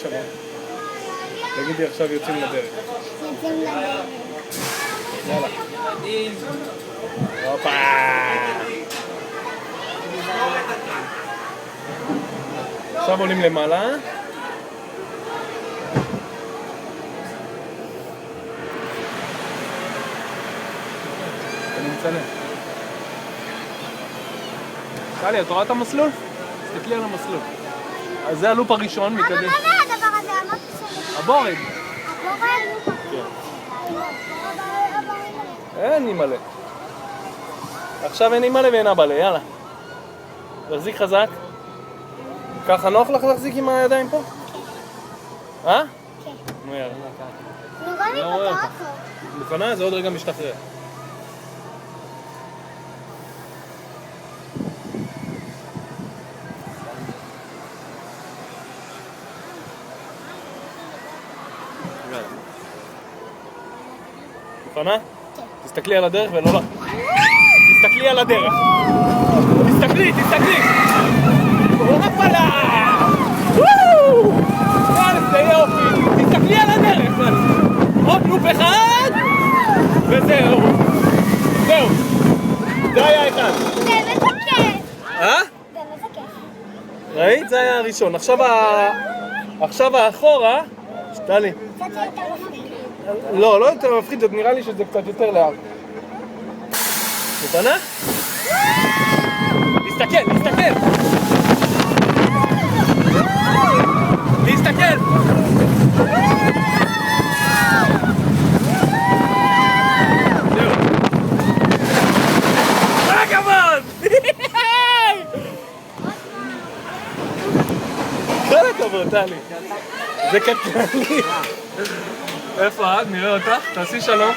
שמה. תגידי עכשיו יוצאים לדרך. יוצאים לדרך. יאללה. הופה! עכשיו עולים למעלה. אני מצלם. טלי, את רואה את המסלול? תסתכלי על המסלול. אז זה הלופ הראשון מקדם. אבל מה זה הדבר הזה? אמרתי שזה... הבורד. הבורד? כן. אין אימא'לה. עכשיו אין אימא'לה ואין אבא'לה, יאללה. תחזיק חזק. ככה נוח לך להחזיק עם הידיים פה? אה? כן. נו יאללה. נורא לי רואה פתח אותך. אותו. לפני זה עוד רגע משתחרר. מוכנה? כן. תסתכלי על הדרך ולא... תסתכלי על הדרך. תסתכלי! הופלה! וואו! זה יופי! תסתכלי על הדרך! עוד לופ אחד! וזהו! זהו! זה היה אחד. זה באמת כיף. אה? זה באמת כיף. ראית? זה היה הראשון. עכשיו האחורה... שטלי. קצת יותר מפחיד. לא יותר מפחיד, זה נראה לי שזה קצת יותר לאט. מוכנה? להסתכל! זהו. הכבוד! כל הכבוד, טלי. זה קטלני. איפה את? נראה אותך? תעשי שלום.